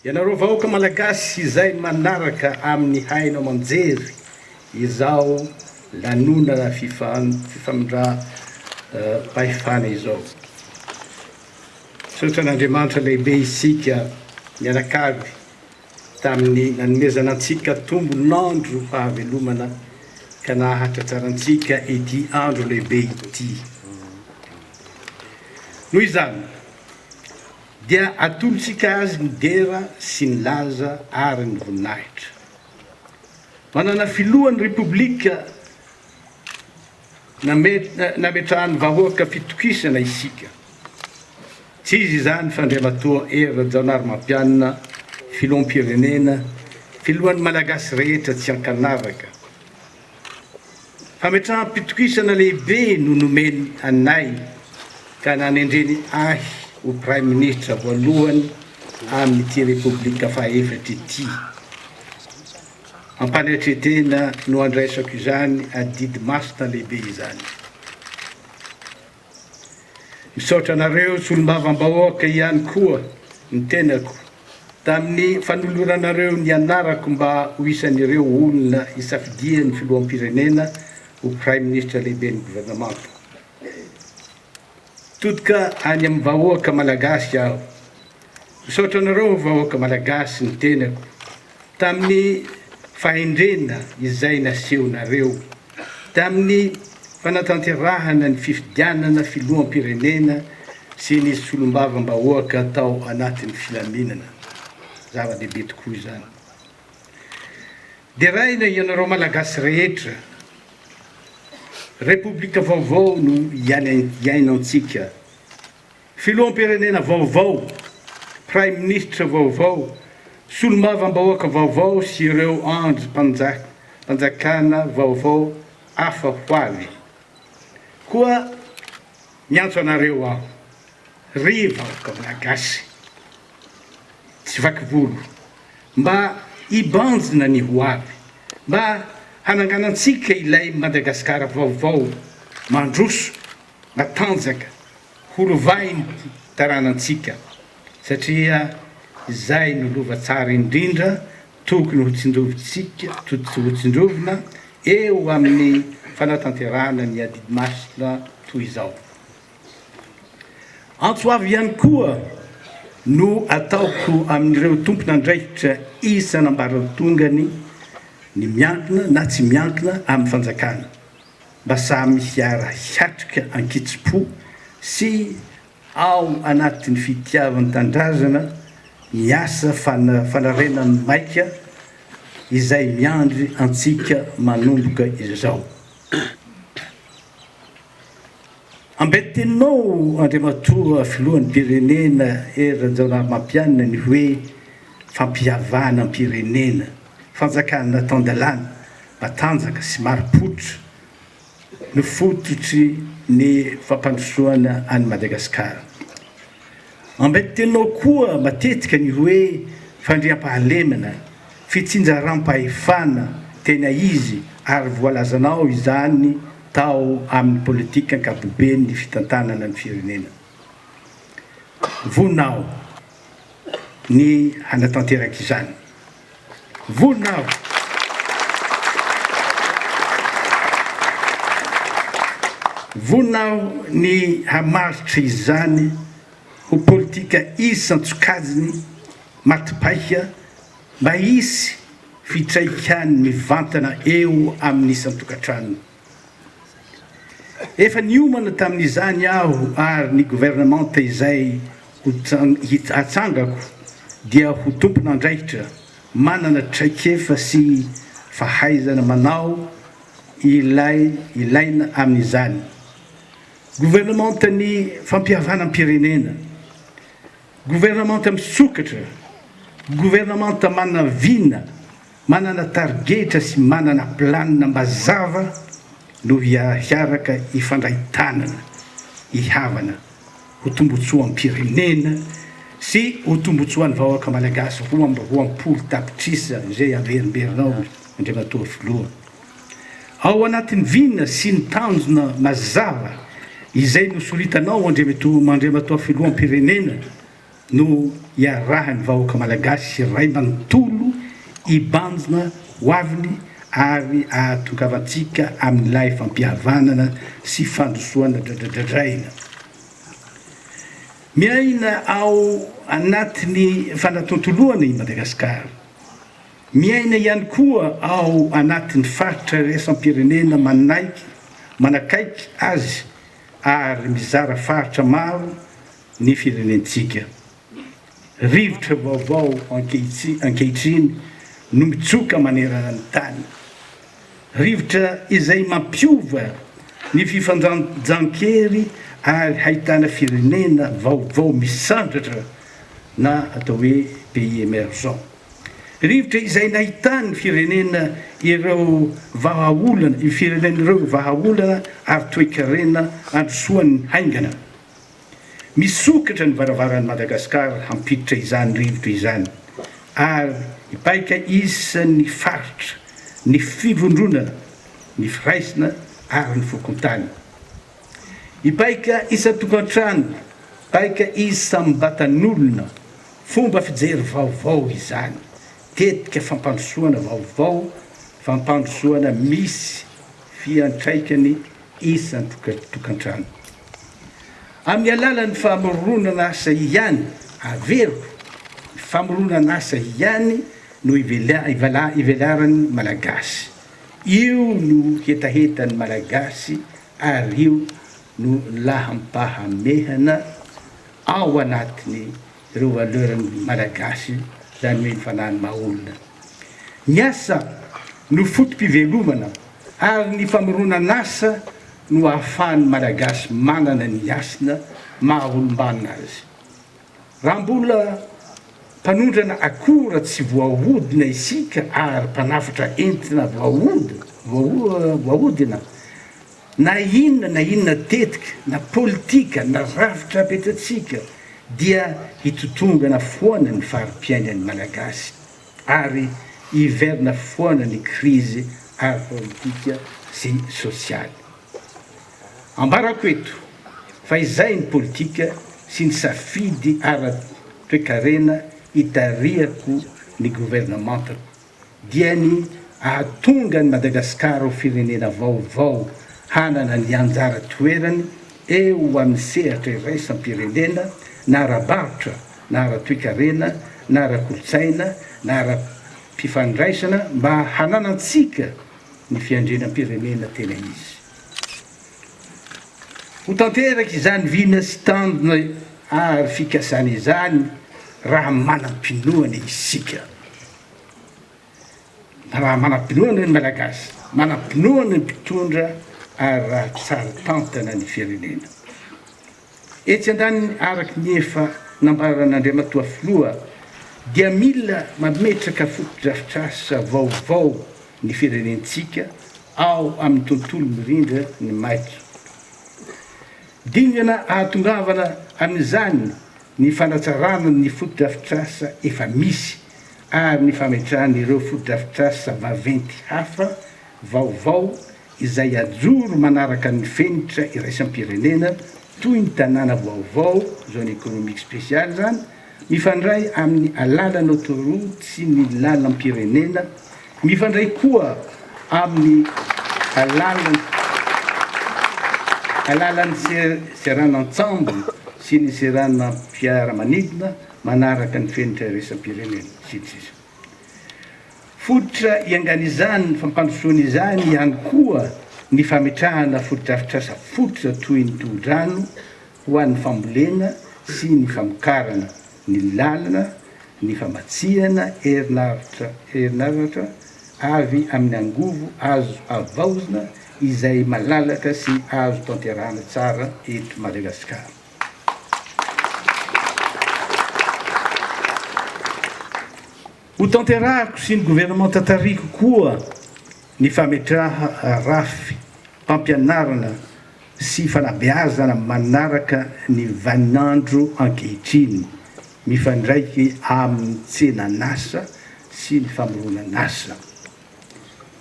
Ianareo vahoaka malagasy izay manaraka amin'ny hainao manjery izao lanonana fifamindram-pahefana izao. Sotran'Andriamanitra lehibe isika mianakavy tamin'ny nanomezana antsika tombon'andro fahavelomana ka nahatra tsarantsika ity andro lehibe ity. Noho izany dia atolotsika azy ny dera sy ny laza ary ny voninahitra. Manana filohan'ny repoblika nametrahany vahoaka fitokisana isika. Tsy izy izany fandriamatoa Hery Rajaonarimampianina, filoham-pirenena, filohan'ny malagasy rehetra tsy ankanavaka. Fametraham-pitokisana lehibe no nomeny anay ka nanendreny ahy ho Prime Ministre voalohany amin'ity repoblika fahaefatra ity. Ampaneritretena no andraisako izany adidy masina lehibe izany. Misaotra anareo solombavam-bahoaka ihany koa ny tenako tamin'ny fanoloranareo ny anarako mba ho isan'ireo olona isafidian'ny filoham-pirenena ho Prime Ministre lehibe ny gouvernemanta. Todika any amin'ny vahoaka malagasy aho. Misaotra anareo vahoaka malagasy ny tenako tamin'ny fahendrena izay nasehonareo, tamin'ny fanatanterahana ny fifidianana filoham-pirenena sy ny solombavam-bahoaka atao anatin'ny filaminana. Zava-dehibe tokoa izany. Dia raina ianareo malagasy rehetra, repoblika vaovao no iainantsika. Filoham-pirenena vaovao, Prime Ministre vaovao, solombavam-bahoaka vaovao sy ireo andro mpanjakana vaovao hafa hoavy. Koa miantso anareo aho, ry vahoaka malagasy, tsy vakivolo, mba hibanjina ny hoavy, mba hananganantsika ilay Madagasikara vaovao, mandroso, matanjaka, holovainy taranantsika, satria izay no lova tsara indrindra tokony ho tsindrovina eo amin'ny fanatanterahana ny adidy masina toy izao. Antso avy ihany koa no ataoko amin'ireo tompon'andraikitra isan'ambaratongany ny miankina na tsy miankina amin'ny fanjakana, mba samy hiara hiatrika ankitsi-po sy ao anatin'ny fitiavan'ny tandrazana miasa fanarenany maika izay miandry antsika manomboka izao. Ambeteninao Andriamatoa filohan'ny pirenena Hery Rajaonarimampianina ny hoe fampihavana ny pirenena, fanjakana tandalana, matanjaka sy maripotra no fototry ny fampandrosoana any Madagasikara. Ambeteninao koa matetika ny hoe fandriam-pahalemana, fitsinjaram-pahefana tena izy ary voalazanao izany tao amin'ny politika ankapobeny ny fitantanana ny firenena. Voninao ny hanatanteraka izany. Voninao. Voninao ny hamaritra izany ho politika isan-tsokajiny matipaika mba hisy fitraikany mivantana eo amin'ny isan-tokantrano. Efa niomana tamin'izany aho ary ny gouvernemanta izay hatsangako dia ho tompon'andraikitra manana traikefa sy fahaizana manao ilaina amin'izany. Gouvernemanta ny fampihavana ny pirenena, gouvernemanta misokatra, gouvernemanta manana vina, manana targetra sy manana planina mazava no hiaraka ifandray-tanana, hihavana, ho tombotsoa ny pirenena sy ho tombotsoa ny vahoaka malagasy roam-polo tapitrisa izay averimberinao Andriamatoa filoha. Ao anatin'ny vina sy ny tanjona mazava izay nosoritanao Andriamatoa filohan'ny pirenena no iarahany vahoaka malagasy ray manontolo ibanjina ho aviny ary ahatongavantsika amin'ilay fampihavanana sy fandrosoana dradradradraina. Miaina ao anatiny fanatontoloana i Madagasikara. Miaina ihany koa ao anatiny faritra iraisam-pirenena manakaiky azy ary mizara faritra maro ny firenentsika. Rivotra vaovao ankehitriny no mitsoka manerana ny tany. Rivotra izay mampiova ny fifanjankery ary hahitana firenena vaovao misandratra na atao hoe pays émergent. Rivotra izay nahitany firenena ireo vahaolana, firenena ireo vahaolana ary toe-karena androsoan'ny haingana. Misokatra ny varavaran'ny Madagasikara hampiditra izany rivotra izany ary ipaika isan'ny faritra, ny fivondronana, ny firaisana ary ny fokontany. Ipaika isa-tokantrano, ipaika isam-batan'olona, fomba fijery vaovao izany. Tetika fampandrosoana vaovao, fampandrosoana misy fiantraikany isan-tokantrano. Amin'ny alalan'ny famoronana asa ihany, averiko, famoronana asa ihany no ivelaran'ny malagasy. Io no hetahetan'ny malagasy ary io no lahampahamehana ao anatiny ireo valeurany malagasy, zany hoe ny fanahiny maha-olona. Ny asa no fotom-pivelomana ary ny famoronana asa no ahafahan'ny malagasy manana ny asina maha-olombanina azy. Raha mbola mpanondrana akora tsy voahodina isika ary mpanafatra entina voahodina, na inona tetika, na politika, na rafitra apetatsika, dia hitotongana foana ny fari-piainan'ny malagasy ary hiverina foana ny krizy ara-politika sy sosialy. Ambarako eto fa izay ny politika sy ny safidy ara-toe-karena hitariako ny gouvernementako dia ny ahatonga ny Madagasikara ho firenena vaovao hanana ny anjara toerany eo amin'ny sehatra iraisam-pirenena na ara-barotra, na ara-toe-karena, na ara-kolotsaina, na ara-pifandraisana mba hananantsika ny fiandrenam-pirenena tena izy. Ho tanteraky izany vina sy tandina ary fikasana izany raha manam-pinoana isika. Raha manam-pinoana ny malagasy, manam-pinoana ny mpitondra ary raha tsara tantana ny firenena. Etsy andaniny araky ny efa nambaran'Andriamatoa filoha dia mila mametraka fotodrafitrasa vaovao ny firenentsika ao amin'ny tontolo mirindra ny maitso. Dingana ahatongavana amin'izany ny fanatsarana ny fotodrafitrasa efa misy ary ny fametrahana ireo fotodrafitrasa vaventy hafa vaovao izay ajoro manaraka ny fenitra iraisam-pirenena toy ny tanàna vaovao, zone économique spéciale zany, mifandray amin'ny alalan'ny autoroute sy ny lalam-pirenena, mifandray koa amin'ny alalan'ny seran'ensemble sy ny serana mpiara-manidina manaraka ny fenitra iraisam-pirenena, sisa. Fototra iangan'izany, ny fampandrosoana izany ihany koa ny fametrahana fotodrafitrasa fototra toy ny toro-drano ho an'ny fambolena sy ny famokarana, ny lalana, ny famatsiana herinaratra avy amin'ny angovo azo avaozina izay malalaka sy azo tanterahana tsara eto Madagasikara. Ho tanterahako sy ny gouvernement tatariko koa ny fametraha rafy, mpampianarana sy fanabeazana manaraka ny vaninandro ankehitriny, mifandraiky amin'ny tsenan'asa sy ny famoronan'asa.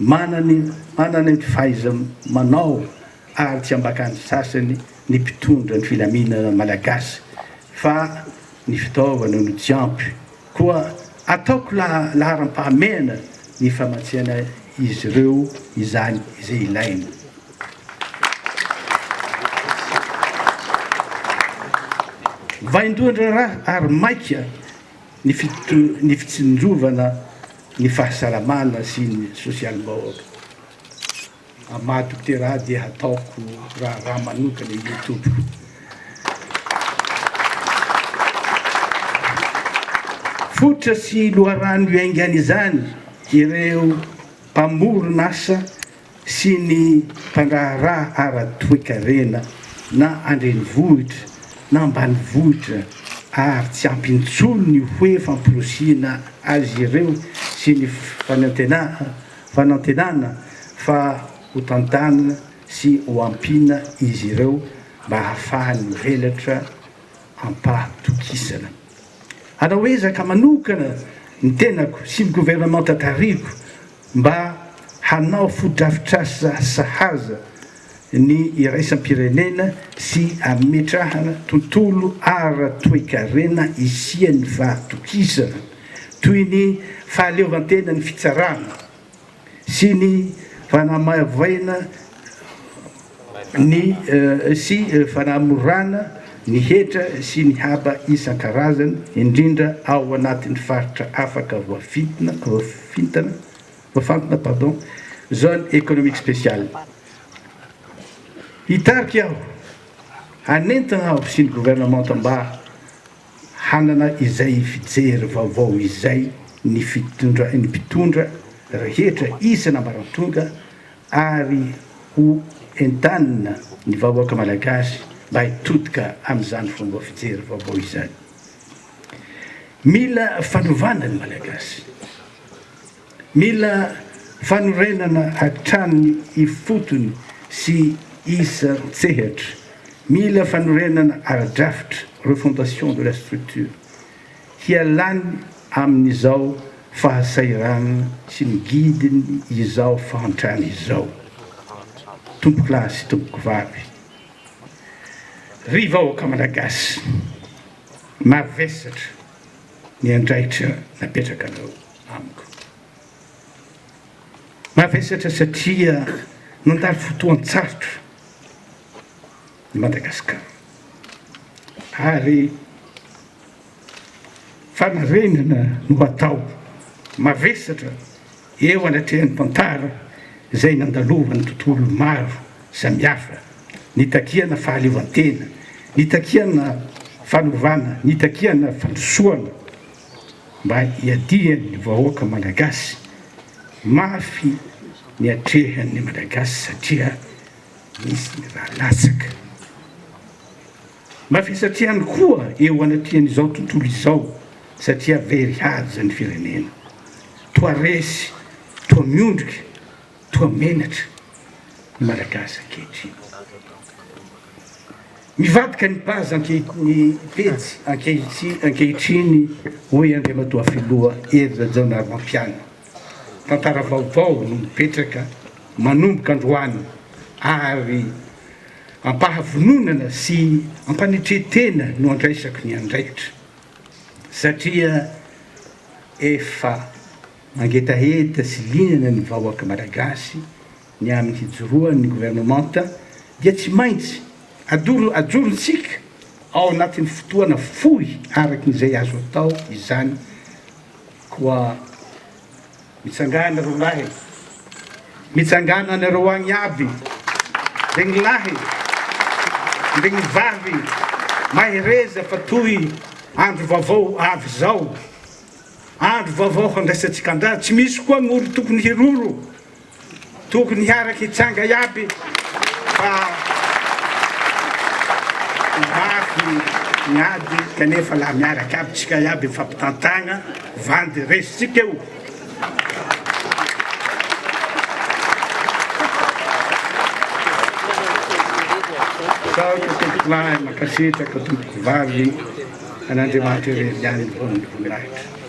Manany ny fahaiza manao ary tsy ambakany sasany ny mpitondra ny filaminana malagasy fa ny fitaovana no tsy ampy koa ataoko laharam-pahamena ny famatsiana izy ireo izany izay ilaina. Vaindoandra raha ary maika ny fitsinjovana ny fahasalamana sy ny sosialim-bahoaka. Amaha dokotera dia ataoko raha manokana io tompoko. Fotra sy loharano iaingana izany ireo mpamorona asa sy ny mpandraharaha ara-toekarena na andrenivohitra na ambanivohitra ary tsy ampintsolo ny hoe fampirosiana azy ireo sy ny fanantenana fa ho tantanana sy ho ampiana izy ireo mba hahafahany mivelatra ampahatokisana. Anao hoe zaka manokana ny tenako sy ny gouvernement tariko mba hanao fodrafitrasa sahaza ny iraisam-pirenena sy ametrahana tontolo ara-toekarena isian'ny fahatokisana toy ny fahaleovantena ny fitsarana sy ny fanamavaina ny sy fanamorana ny hetra sy ny haba isan-karazany indrindra ao anatin'ny faritra afaka voafantana zone économique spéciale. Hitarika aho hanentana aho sy ny gouvernement mba hanana izay fijery vaovao izay ny mpitondra rehetra isana maratonga ary ho entanina ny vahoaka malagasy mba hitodika amin'izany fomba fijery vaovao izany. Mila fanovana ny malagasy, mila fanorenana hatrany ifotony sy isa tsehatra, mila fanorenana ara-drafitra refondation de la structure hialany amin'izao fahasairana sy ny gidiny izao fahantrany izao. Tompoko lahy sy tompoko vavy, ry vahoaka malagasy, mavesatra ny andraikitra napetraka anao amiko. Mavesatra satria nandalo fotoan-tsarotra ny Madagasikara ary fanarenana no atao. Mavesatra eo anatrehan'ny tantara izay nandalovany tontolo maro samihafa, nitakiana fahaleovantena, nitakiana fanovana, nitakiana fandrosoana mba hiadihan'ny vahoaka malagasy mafy ny atrehan'ny malagasy satria misy ny raha latsaka. Mavesatra ihany koa eo anatrehan'izao tontolo izao satria very haja ny firenena, toa resy, toa miondrika, toa menatra ny malagasy ankehitriny. Mivadika ny baza ny pejy ankehitriny hoe Andriamatoa Filoha Hery Rajaonarymampiana. Tantara vaovao no mipetraka manomboka androany ary ampahavononana sy ampanetretena no andraisako ny andraikitra satria efa mangetaheta sy linana ny vahoaka malagasy ny amin'ny hijoroan'ny gouvernementa dia tsy maintsy ajorontsika ao anatin'ny fotoana fohy araky n'izay azo atao izany koa mitsangana ro lahy, mitsangana anareo agny aby, regny lahy, regny vavy, mahereza fa toy andro vaovao avy zao, andro vaovao handraisantsika andrazy, tsy misy koa gn'olo tokony hiroro, tokony hiaraky hitsanga iaby fa mafy miady kanefa laha miaraky aby tsika iaby mifampitantagna vandy resitsika eo. Sao ka tompoko lahy makasitraka tompoko vavy an'Andriamanitra irery ihany vomirahitra.